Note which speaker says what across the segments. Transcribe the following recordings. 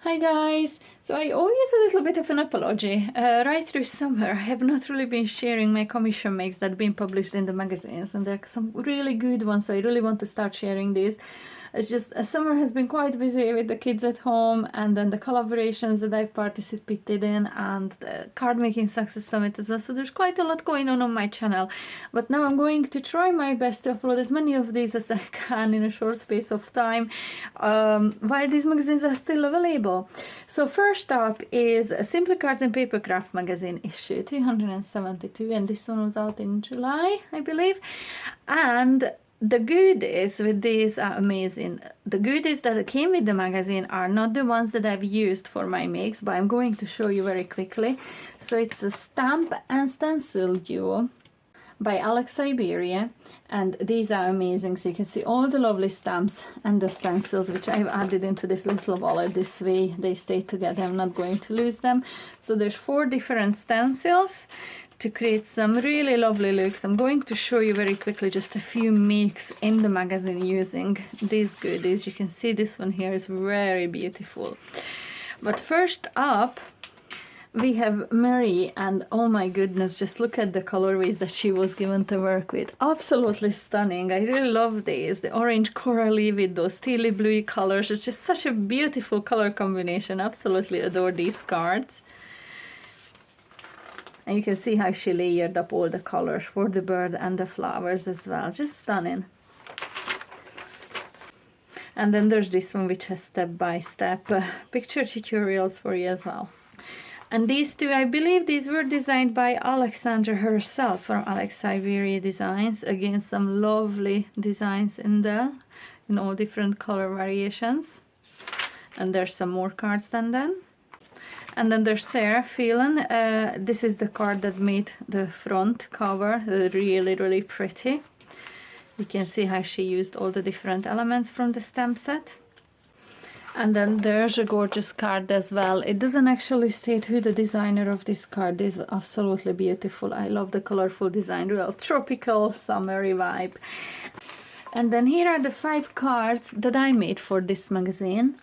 Speaker 1: Hi guys! So I owe you a little bit of an apology. Right through summer I have not really been sharing my commission makes that have been published in the magazines, and there are some really good ones, so I really want to start sharing these. It's just summer has been quite busy with the kids at home, and then the collaborations that I've participated in, and the card making success summit as well, so there's quite a lot going on my channel. But now I'm going to try my best to upload as many of these as I can in a short space of time, while these magazines are still available. So first up is Simply Cards and Papercraft magazine issue 372, and this one was out in July, I believe. And the goodies with these are amazing. The goodies that came with the magazine are not the ones that I've used for my makes, but I'm going to show you very quickly. So it's a stamp and stencil duo by Alex Siberia, and these are amazing. So you can see all the lovely stamps and the stencils, which I've added into this little wallet. This way they stay together, I'm not going to lose them. So there's 4 different stencils to create some really lovely looks. I'm going to show you very quickly just a few makes in the magazine using these goodies. You can see this one here is very beautiful. But first up we have Mary, and oh my goodness, just look at the colorways that she was given to work with. Absolutely stunning. I really love these. The orange corally with those tealy bluey colors. It's just such a beautiful color combination. Absolutely adore these cards. And you can see how she layered up all the colors for the bird and the flowers as well. Just stunning. And then there's this one which has step-by-step picture tutorials for you as well. And these two, I believe these were designed by Alexandra herself from Alex Siberia Designs. Again, some lovely designs in there, in all different color variations. And there's some more cards than them. And then there's Sarah Phelan. This is the card that made the front cover. Really, really pretty. You can see how she used all the different elements from the stamp set. And then there's a gorgeous card as well. It doesn't actually state who the designer of this card is. Absolutely beautiful. I love the colorful design. Real tropical, summery vibe. And then here are the 5 cards that I made for this magazine.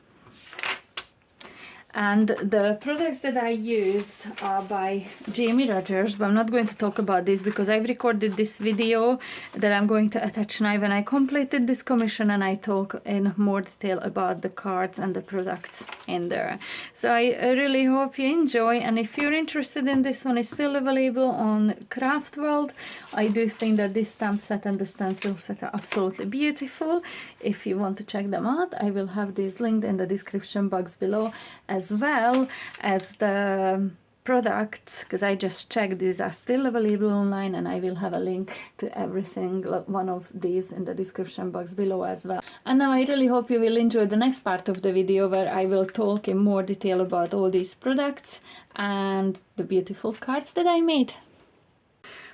Speaker 1: And the products that I used are by Jamie Rodgers, but I'm not going to talk about this because I've recorded this video that I'm going to attach now when I completed this commission, and I talk in more detail about the cards and the products in there. So I really hope you enjoy, and if you're interested in this one, it's still available on Craft World. I do think that this stamp set and the stencil set are absolutely beautiful. If you want to check them out, I will have these linked in the description box below, as well as the products, because I just checked, these are still available online, and I will have a link to everything, one of these, in the description box below as well. And now I really hope you will enjoy the next part of the video, where I will talk in more detail about all these products and the beautiful cards that I made.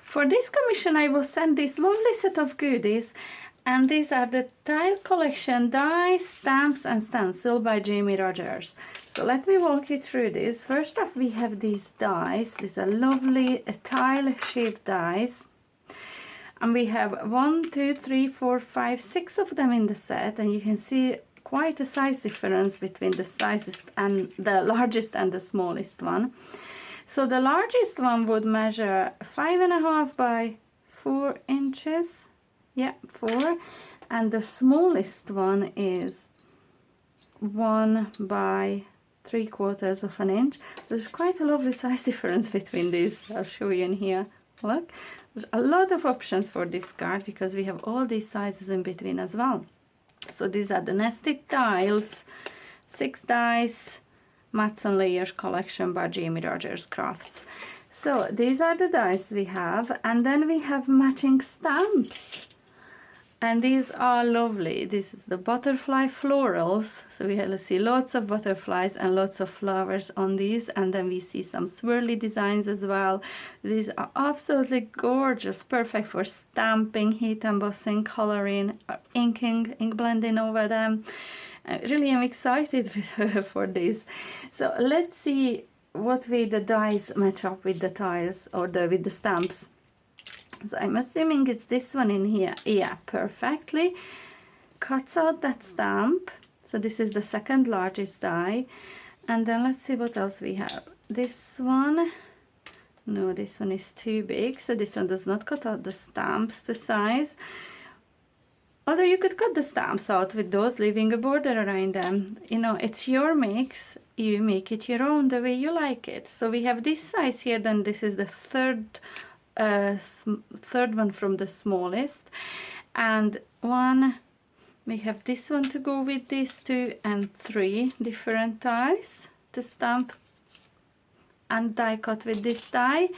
Speaker 1: For this commission I was sent this lovely set of goodies, and these are the Tile Collection dies, stamps and stencil by Jamie Rodgers. So let me walk you through this. First off, we have these dies. These are lovely tile shaped dies. And we have 1, 2, 3, 4, 5, 6 of them in the set. And you can see quite a size difference between the sizes and the largest and the smallest one. So the largest one would measure 5.5 by 4 inches. Yeah, 4. And the smallest one is 1 by 3/4 of an inch. There's quite a lovely size difference between these. I'll show you in here. Look, there's a lot of options for this card because we have all these sizes in between as well. So these are the nested tiles, 6 dies, mats and layers collection by Jamie Rodgers Crafts. So these are the dies we have, and then we have matching stamps. And these are lovely. This is the butterfly florals. So we see lots of butterflies and lots of flowers on these. And then we see some swirly designs as well. These are absolutely gorgeous. Perfect for stamping, heat embossing, coloring, inking, ink blending over them. I really am excited for this. So let's see what way the dies match up with the tiles, or with the stamps. So I'm assuming it's this one in here. Yeah, perfectly cuts out that stamp. So this is the second largest die, And then let's see what else we have. This one, no, this one is too big, so this one does not cut out the stamps to size. Although you could cut the stamps out with those, leaving a border around them. You know, it's your mix, you make it your own the way you like it. So we have this size here, then this is the third one from the smallest. And we have this one to go with these two, and 3 different dies to stamp and die cut with this die.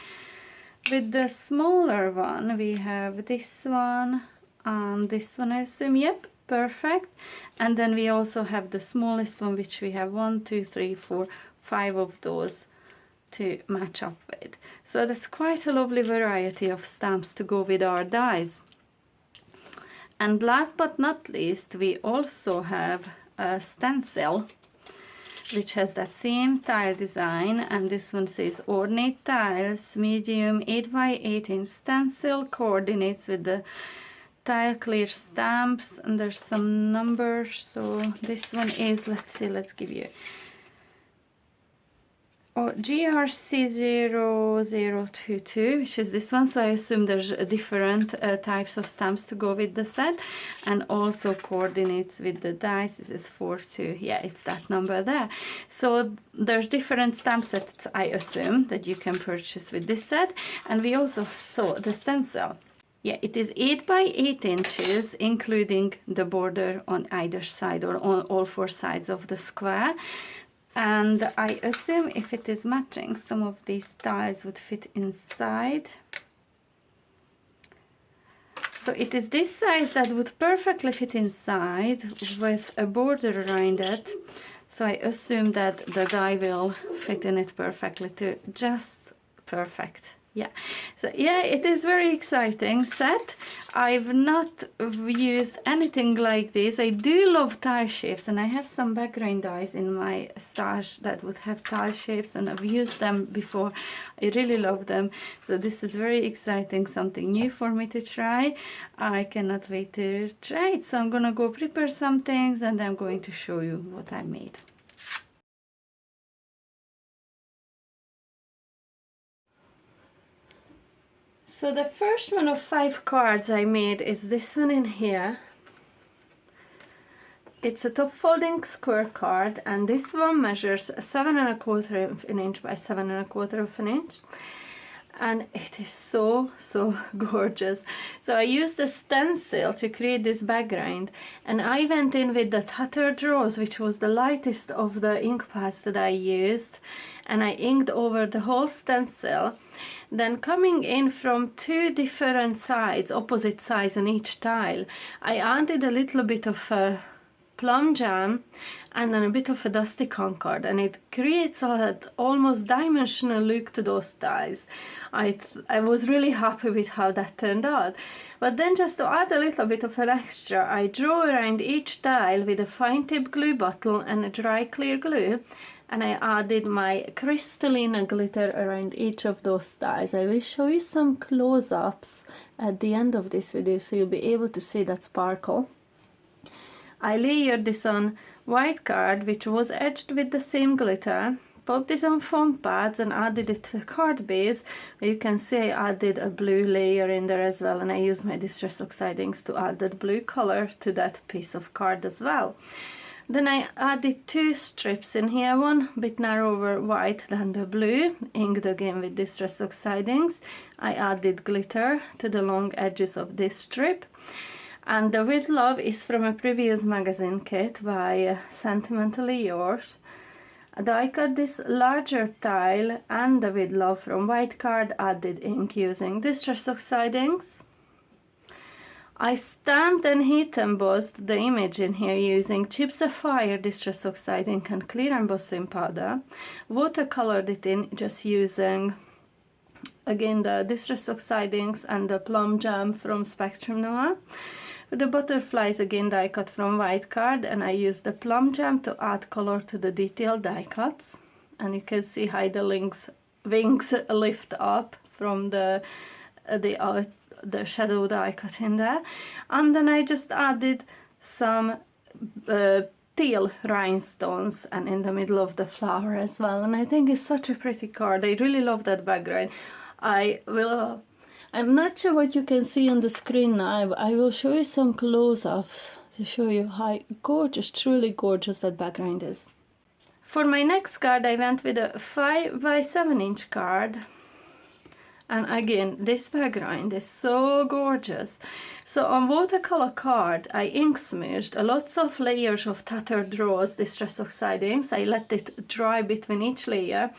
Speaker 1: With the smaller one, we have this one and this one, I assume. Yep, perfect. And then we also have the smallest one, which we have 1, 2, 3, 4, 5 of those to match up with. So that's quite a lovely variety of stamps to go with our dies. And last but not least, we also have a stencil, which has that same tile design, and this one says ornate tiles, medium 8 by 8 inch stencil, coordinates with the tile clear stamps, and there's some numbers. So this one is, let's see, let's give you GRC0022, which is this one. So I assume there's different types of stamps to go with the set, and also coordinates with the dice. This is 42, yeah, it's that number there. So there's different stamp sets, I assume, that you can purchase with this set. And we also saw the stencil. Yeah, it is 8 by 8 inches, including the border on either side, or on all 4 sides of the square. And I assume if it is matching, some of these tiles would fit inside. So it is this size that would perfectly fit inside with a border around it. So I assume that the die will fit in it perfectly too. Just perfect. Yeah, so yeah, it is very exciting set. I've not used anything like this. I do love tile shapes, and I have some background dies in my stash that would have tile shapes, and I've used them before. I really love them. So this is very exciting, something new for me to try. I cannot wait to try it. So I'm gonna go prepare some things, and I'm going to show you what I made. So the first one of 5 cards I made is this one in here. It's a top folding square card, and this one measures 7 1/4 of an inch by 7 1/4 of an inch. And it is so gorgeous. So I used a stencil to create this background, and I went in with the Tattered Rose, which was the lightest of the ink pads that I used, and I inked over the whole stencil. Then coming in from 2 different sides, opposite sides on each tile, I added a little bit of plum jam and then a bit of a dusty concord, and it creates that almost dimensional look to those tiles. I was really happy with how that turned out. But then, just to add a little bit of an extra, I drew around each tile with a fine tip glue bottle and a dry clear glue, and I added my crystalline glitter around each of those tiles. I will show you some close-ups at the end of this video, so you'll be able to see that sparkle. I layered this on white card, which was edged with the same glitter, popped this on foam pads and added it to the card base. You can see I added a blue layer in there as well, and I used my Distress Oxidings to add that blue color to that piece of card as well. Then I added 2 strips in here, one bit narrower white than the blue, inked again with Distress Oxidings. I added glitter to the long edges of this strip. And the With Love is from a previous magazine kit by Sentimentally Yours. And I cut this larger tile and the With Love from white card, added ink using Distress Oxidings. I stamped and heat embossed the image in here using Chips of Fire Distress Oxiding and clear embossing powder. Watercolored it in just using, again, the Distress Oxidings and the plum jam from Spectrum Noir. The butterflies, again, die cut from white card, and I used the plum jam to add color to the detailed die cuts. And you can see how the wings lift up from the shadow die cut in there. And then I just added some teal rhinestones and in the middle of the flower as well, and I think it's such a pretty card. I really love that background. I'm not sure what you can see on the screen now. I will show you some close-ups to show you how gorgeous, truly gorgeous that background is. For my next card, I went with a 5 by 7 inch card. And again, this background is so gorgeous. So on watercolor card, I ink smudged lots of layers of tattered rose Distress Oxide inks. I let it dry between each layer.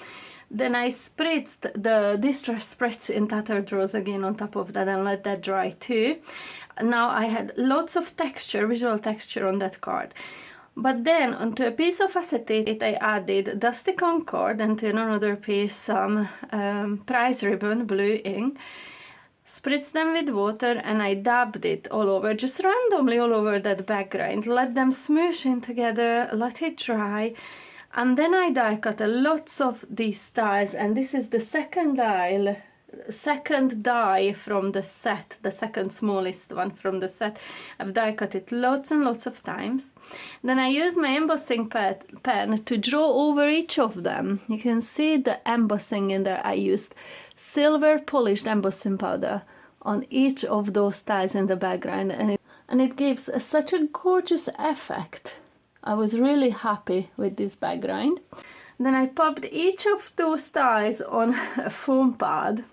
Speaker 1: Then I spritzed the Distress Spritz in tattered rose again on top of that and let that dry too. Now I had lots of texture, visual texture on that card. But then onto a piece of acetate I added Dusty Concord, and to another piece some prize ribbon, blue ink. Spritzed them with water and I dabbed it all over, just randomly all over that background. Let them smoosh in together, let it dry. And then I die cut lots of these tiles, and this is the second die from the set, the second smallest one from the set. I've die cut it lots and lots of times. Then I use my embossing pen to draw over each of them. You can see the embossing in there. I used silver polished embossing powder on each of those tiles in the background, and it gives such a gorgeous effect. I was really happy with this background. Then I popped each of those tiles on a foam pad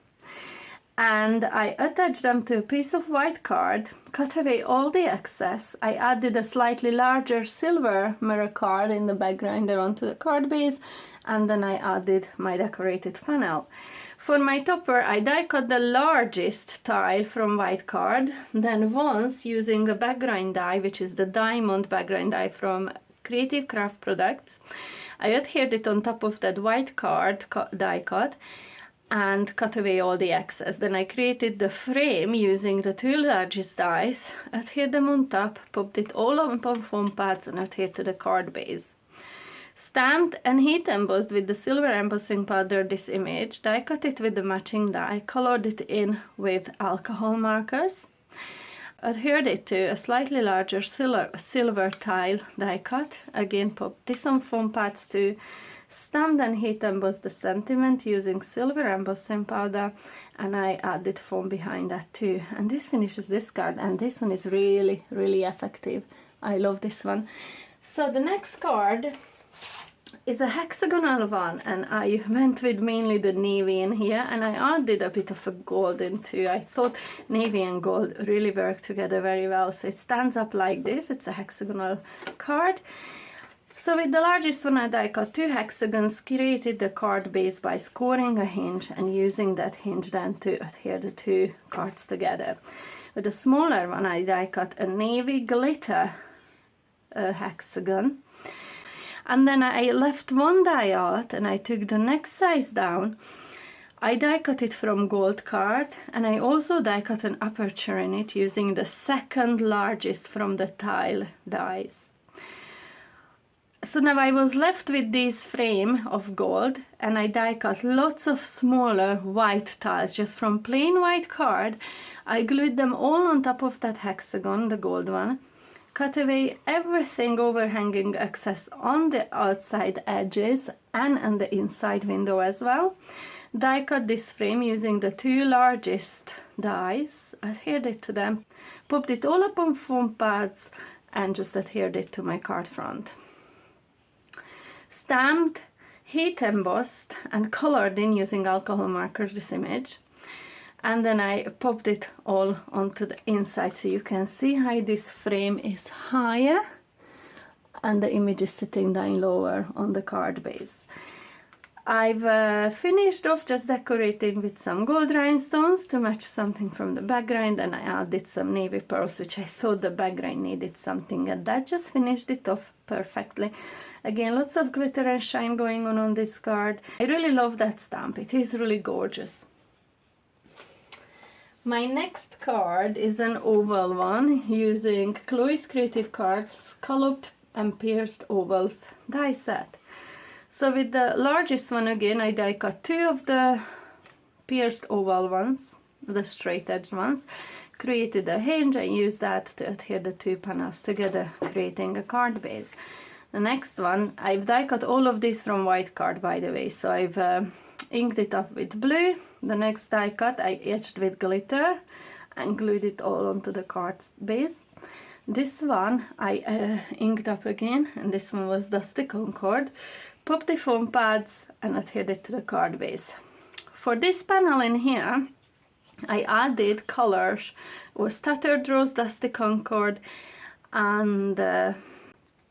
Speaker 1: and I attached them to a piece of white card, cut away all the excess. I added a slightly larger silver mirror card in the background there onto the card base, and then I added my decorated panel. For my topper, I die cut the largest tile from white card, then once using a background die, which is the diamond background die from Creative Craft Products, I adhered it on top of that white card die cut and cut away all the excess. Then I created the frame using the 2 largest dies, adhered them on top, popped it all on foam pads and adhered to the card base. Stamped and heat embossed with the silver embossing powder this image, die cut it with the matching die, colored it in with alcohol markers, adhered it to a slightly larger silver tile die cut, again popped this on foam pads too, stamped and heat embossed the sentiment using silver embossing powder, and I added foam behind that too. And this finishes this card, and this one is really, really effective. I love this one. So the next card is a hexagonal one, and I went with mainly the navy in here, and I added a bit of a gold in too. I thought navy and gold really work together very well, so it stands up like this. It's a hexagonal card. So with the largest one I die cut 2 hexagons, created the card base by scoring a hinge and using that hinge then to adhere the 2 cards together. With the smaller one I die cut a navy glitter hexagon. And then I left one die out and I took the next size down. I die cut it from gold card, and I also die cut an aperture in it using the second largest from the tile dies. So now I was left with this frame of gold, and I die cut lots of smaller white tiles just from plain white card. I glued them all on top of that hexagon, the gold one. Cut away everything overhanging excess on the outside edges and on the inside window as well. Die cut this frame using the 2 largest dies, adhered it to them, popped it all up on foam pads and just adhered it to my card front. Stamped, heat embossed and colored in using alcohol markers this image. And then I popped it all onto the inside, so you can see how this frame is higher and the image is sitting down lower on the card base. I've finished off just decorating with some gold rhinestones to match something from the background, and I added some navy pearls, which I thought the background needed something, and that just finished it off perfectly. Again, lots of glitter and shine going on this card. I really love that stamp. It is really gorgeous. My next card is an oval one using Chloe's Creative Cards Scalloped and Pierced Ovals die set. So with the largest one again, I die cut 2 of the pierced oval ones, the straight edge ones, created a hinge and used that to adhere the 2 panels together, creating a card base. The next one, I've die cut all of these from white card, by the way, so I've inked it up with blue. The next die cut I etched with glitter and glued it all onto the card base. This one I inked up again, and this one was Dusty Concord. Popped the foam pads and adhered it to the card base. For this panel in here, I added colors. It was Tattered Rose, Dusty Concord, and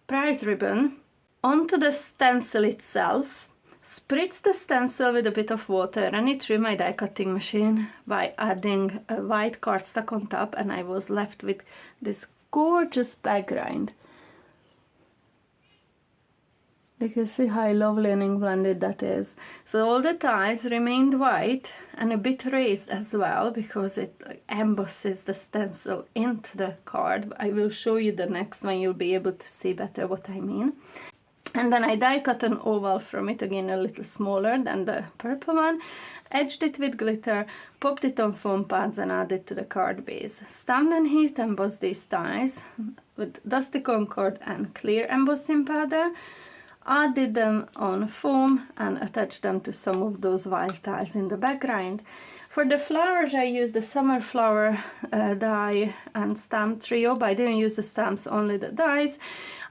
Speaker 1: prize ribbon onto the stencil itself. Spritzed the stencil with a bit of water, ran it through my die cutting machine by adding a white cardstock on top, and I was left with this gorgeous background. You can see how lovely and ink blended that is. So all the ties remained white and a bit raised as well, because it embosses the stencil into the card. I will show you the next one, you'll be able to see better what I mean. And then I die cut an oval from it, again a little smaller than the purple one, edged it with glitter, popped it on foam pads and added to the card base. Stamped and heat embossed these ties with Dusty Concord and clear embossing powder, added them on foam and attached them to some of those wild tiles in the background. For the flowers I used the summer flower die and stamp trio, but I didn't use the stamps, only the dies.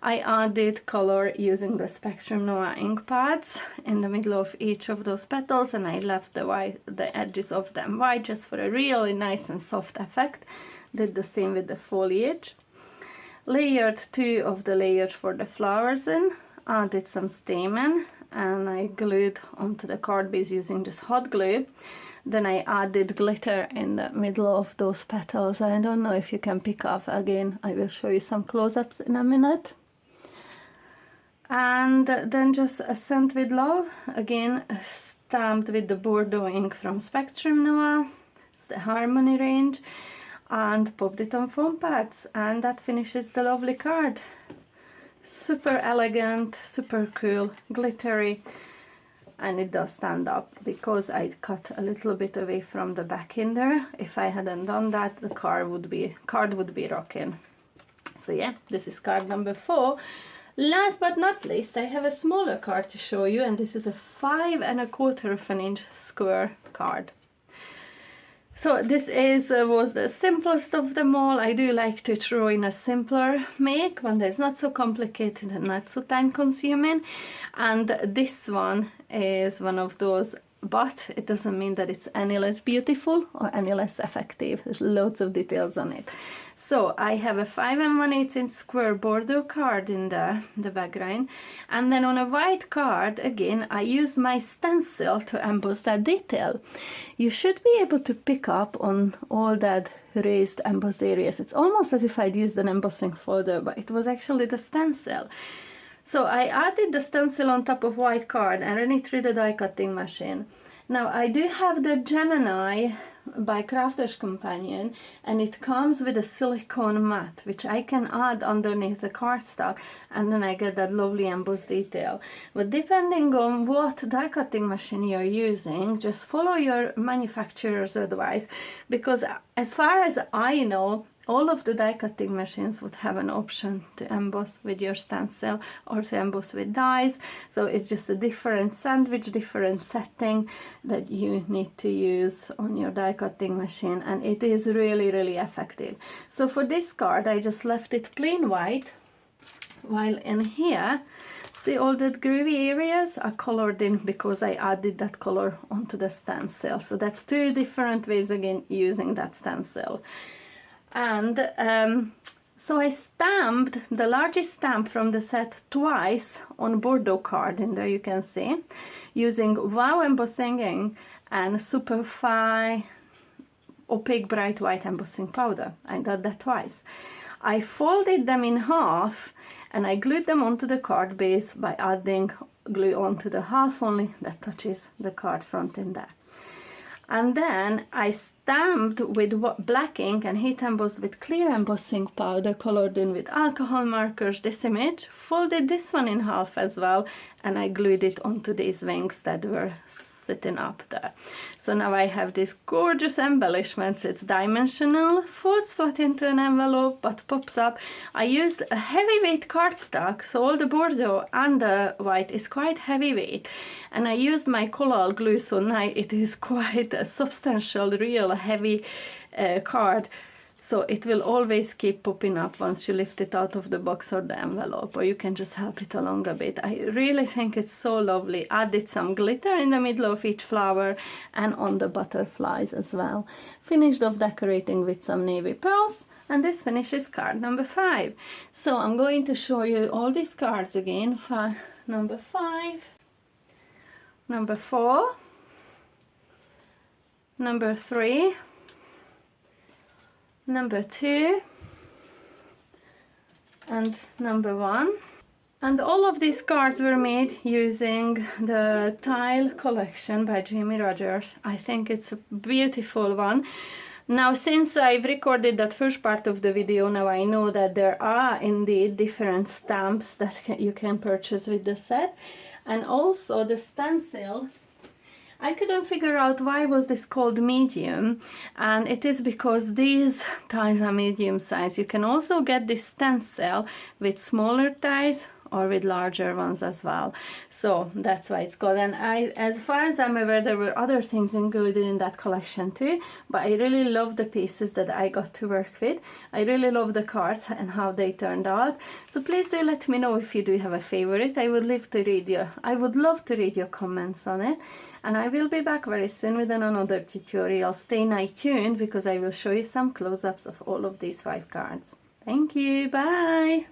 Speaker 1: I added color using the Spectrum Noir ink pads in the middle of each of those petals, and I left the edges of them white just for a really nice and soft effect. Did the same with the foliage. Layered 2 of the layers for the flowers in. Added some stamen and I glued onto the card base using just hot glue. Then I added glitter in the middle of those petals. I don't know if you can pick up. Again, I will show you some close-ups in a minute. And then just a Scent with Love, again stamped with the Bordeaux ink from Spectrum Noir. It's the Harmony range, and popped it on foam pads, and that finishes the lovely card. Super elegant, super cool, glittery, and it does stand up because I cut a little bit away from the back in there. If I hadn't done that, the card would be rocking. So yeah, this is card number 4. Last but not least, I have a smaller card to show you, and this is a 5 1/4 inch square card. So this was the simplest of them all. I do like to throw in a simpler make, one that's not so complicated and not so time consuming. And this one is one of those, but it doesn't mean that it's any less beautiful or any less effective. There's loads of details on it. So I have a 5 1/8 inch square Bordeaux card in the background, and then on a white card again I use my stencil to emboss that detail. You should be able to pick up on all that raised embossed areas. It's almost as if I'd used an embossing folder, but it was actually the stencil. So I added the stencil on top of white card and ran it through the die cutting machine. Now I do have the Gemini by Crafter's Companion, and it comes with a silicone mat which I can add underneath the cardstock, and then I get that lovely embossed detail. But depending on what die cutting machine you're using, just follow your manufacturer's advice, because as far as I know, all of the die cutting machines would have an option to emboss with your stencil or to emboss with dies. So it's just a different sandwich, different setting that you need to use on your die cutting machine, and it is really, really effective. So for this card I just left it plain white, while in here, see all the groovy areas are colored in because I added that color onto the stencil. So that's 2 different ways again using that stencil. And so I stamped the largest stamp from the set twice on Bordeaux card, in there you can see, using Wow embossing ink and super fine opaque bright white embossing powder. I did that twice. I folded them in half and I glued them onto the card base by adding glue onto the half only that touches the card front in there. And then I stamped with black ink and heat embossed with clear embossing powder, colored in with alcohol markers this image, folded this one in half as well, and I glued it onto these wings that were sitting up there. So now I have these gorgeous embellishments. It's dimensional, folds flat into an envelope but pops up. I used a heavyweight cardstock, so all the Bordeaux and the white is quite heavyweight, and I used my collal glue, so now it is quite a substantial, real heavy card. So it will always keep popping up once you lift it out of the box or the envelope, or you can just help it along a bit. I really think it's so lovely. Added some glitter in the middle of each flower and on the butterflies as well. Finished off decorating with some navy pearls, and this finishes card number 5. So I'm going to show you all these cards again. Number 5, number 4, number 3, number 2, and number 1. And all of these cards were made using the tile collection by Jamie Rodgers. I think it's a beautiful one. Now, since I've recorded that first part of the video, now I know that there are indeed different stamps that you can purchase with the set. And also the stencil, I couldn't figure out why was this called medium, and it is because these tiles are medium size. You can also get this stencil with smaller tiles or with larger ones as well, so that's why it's called. And as far as I'm aware, there were other things included in that collection too, but I really love the pieces that I got to work with. I really love the cards and how they turned out. So please do let me know if you do have a favorite. I would love to read your comments on it. And I will be back very soon with another tutorial. Stay tuned because I will show you some close-ups of all of these 5 cards. Thank you, bye!